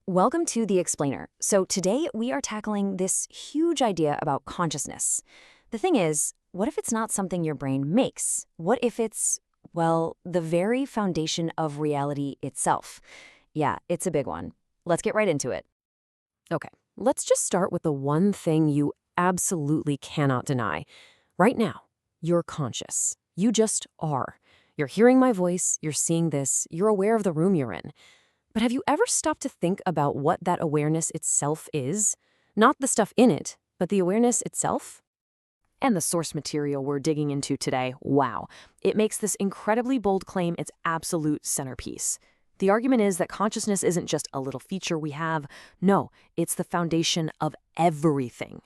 Welcome to The Explainer. So today we are tackling this huge idea about consciousness. The thing is, what if it's not something your brain makes? What if it's, well, the very foundation of reality itself? Yeah, it's a big one. Let's get right into it. Okay, let's just start with the one thing you absolutely cannot deny. Right now, you're conscious. You just are. You're hearing my voice, you're seeing this, you're aware of the room you're in. But have you ever stopped to think about what that awareness itself is? Not the stuff in it, but the awareness itself? And the source material we're digging into today, wow, it makes this incredibly bold claim its absolute centerpiece. The argument is that consciousness isn't just a little feature we have. No, it's the foundation of everything.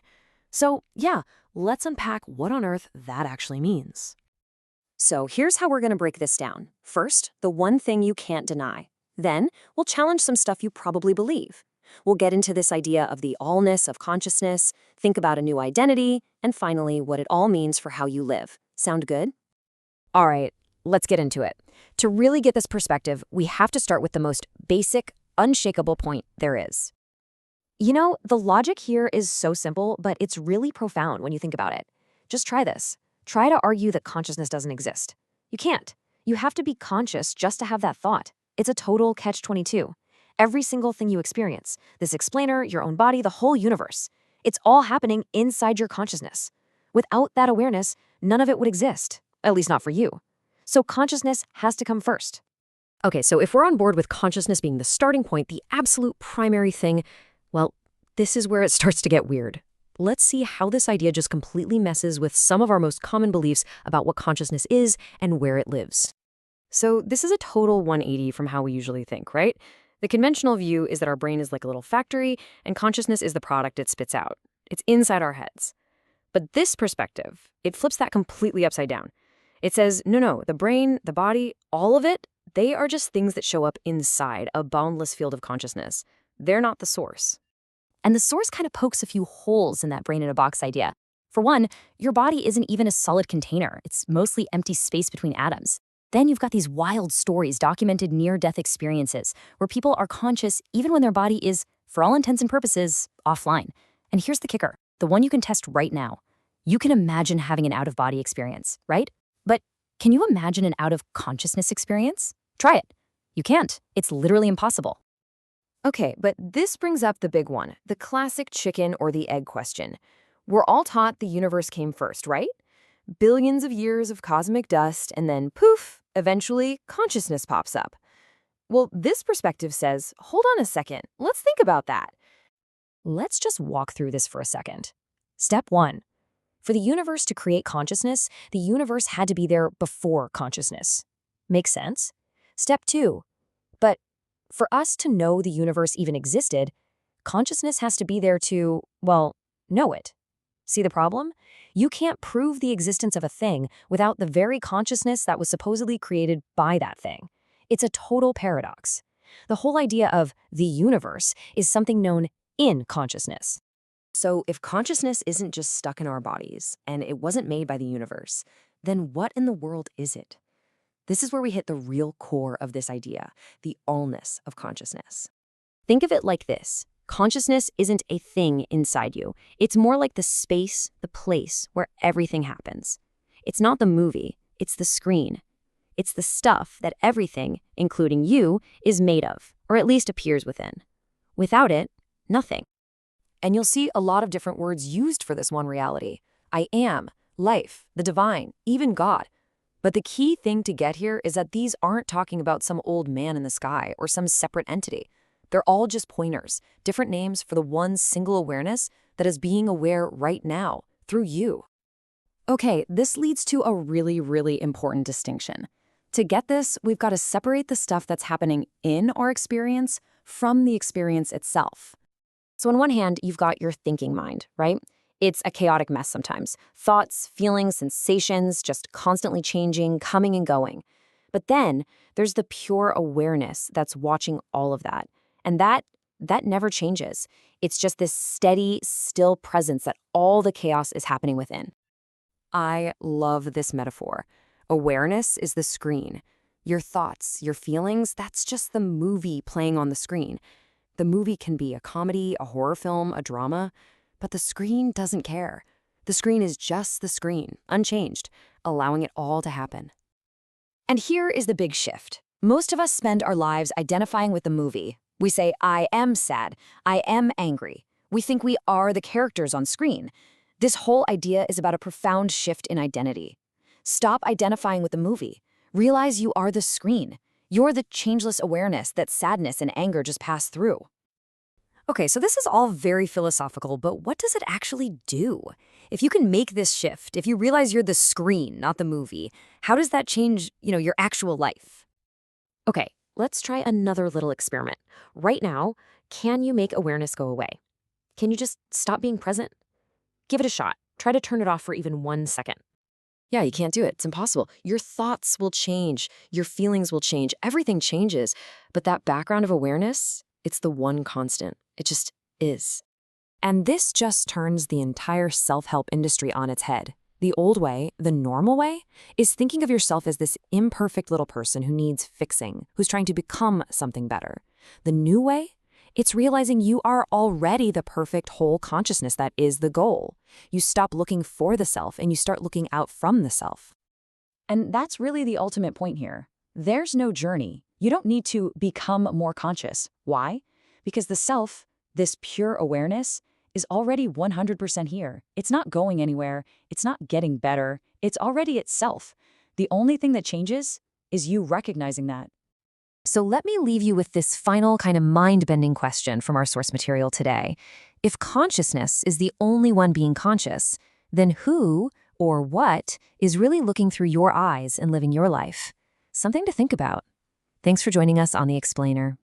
So, yeah, let's unpack what on earth that actually means. So here's how we're going to break this down. First, the one thing you can't deny. Then, we'll challenge some stuff you probably believe. We'll get into this idea of the allness of consciousness, think about a new identity, and finally, what it all means for how you live. Sound good? All right, let's get into it. To really get this perspective, we have to start with the most basic, unshakable point there is. You know, the logic here is so simple, but it's really profound when you think about it. Just try this. Try to argue that consciousness doesn't exist. You can't. You have to be conscious just to have that thought. It's a total catch-22. Every single thing you experience, this explainer, your own body, the whole universe, it's all happening inside your consciousness. Without that awareness, none of it would exist, at least not for you. So consciousness has to come first. Okay, so if we're on board with consciousness being the starting point, the absolute primary thing, well, this is where it starts to get weird. Let's see how this idea just completely messes with some of our most common beliefs about what consciousness is and where it lives. So this is a total 180 from how we usually think, right? The conventional view is that our brain is like a little factory and consciousness is the product it spits out. It's inside our heads. But this perspective, it flips that completely upside down. It says, no, the brain, the body, all of it, they are just things that show up inside a boundless field of consciousness. They're not the source. And the source kind of pokes a few holes in that brain-in-a-box idea. For one, your body isn't even a solid container. It's mostly empty space between atoms. Then you've got these wild stories, documented near-death experiences, where people are conscious even when their body is, for all intents and purposes, offline. And here's the kicker, the one you can test right now. You can imagine having an out-of-body experience, right? But can you imagine an out-of-consciousness experience? Try it. You can't. It's literally impossible. Okay, but this brings up the big one, the classic chicken or the egg question. We're all taught the universe came first, right? Billions of years of cosmic dust, and then poof, eventually consciousness pops up. Well, this perspective says, hold on a second, let's think about that. Let's just walk through this for a second. Step 1. For the universe to create consciousness, the universe had to be there before consciousness. Makes sense? Step 2. But for us to know the universe even existed, consciousness has to be there to, well, know it. See the problem? You can't prove the existence of a thing without the very consciousness that was supposedly created by that thing. It's a total paradox. The whole idea of the universe is something known in consciousness. So if consciousness isn't just stuck in our bodies, and it wasn't made by the universe, then what in the world is it? This is where we hit the real core of this idea, the allness of consciousness. Think of it like this. Consciousness isn't a thing inside you. It's more like the space, the place where everything happens. It's not the movie, it's the screen. It's the stuff that everything, including you, is made of, or at least appears within. Without it, nothing. And you'll see a lot of different words used for this one reality. I am, life, the divine, even God. But the key thing to get here is that these aren't talking about some old man in the sky or some separate entity. They're all just pointers, different names for the one single awareness that is being aware right now, through you. Okay, this leads to a really, really important distinction. To get this, we've got to separate the stuff that's happening in our experience from the experience itself. So on one hand, you've got your thinking mind, right? It's a chaotic mess sometimes. Thoughts, feelings, sensations, just constantly changing, coming and going. But then there's the pure awareness that's watching all of that. And that never changes. It's just this steady, still presence that all the chaos is happening within. I love this metaphor. Awareness is the screen. Your thoughts, your feelings, that's just the movie playing on the screen. The movie can be a comedy, a horror film, a drama, but the screen doesn't care. The screen is just the screen, unchanged, allowing it all to happen. And here is the big shift. Most of us spend our lives identifying with the movie. We say, I am sad, I am angry. We think we are the characters on screen. This whole idea is about a profound shift in identity. Stop identifying with the movie. Realize you are the screen. You're the changeless awareness that sadness and anger just pass through. Okay, so this is all very philosophical, but what does it actually do? If you can make this shift, if you realize you're the screen, not the movie, how does that change, your actual life? Okay, let's try another little experiment. Right now, can you make awareness go away? Can you just stop being present? Give it a shot. Try to turn it off for even 1 second. Yeah, you can't do it. It's impossible. Your thoughts will change. Your feelings will change. Everything changes. But that background of awareness, it's the one constant. It just is. And this just turns the entire self-help industry on its head. The old way, the normal way, is thinking of yourself as this imperfect little person who needs fixing, who's trying to become something better. The new way? It's realizing you are already the perfect whole consciousness that is the goal. You stop looking for the self and you start looking out from the self. And that's really the ultimate point here. There's no journey. You don't need to become more conscious. Why? Because the self, this pure awareness, is already 100% here. It's not going anywhere. It's not getting better. It's already itself. The only thing that changes is you recognizing that. So let me leave you with this final kind of mind-bending question from our source material today. If consciousness is the only one being conscious, then who or what is really looking through your eyes and living your life? Something to think about. Thanks for joining us on The Explainer.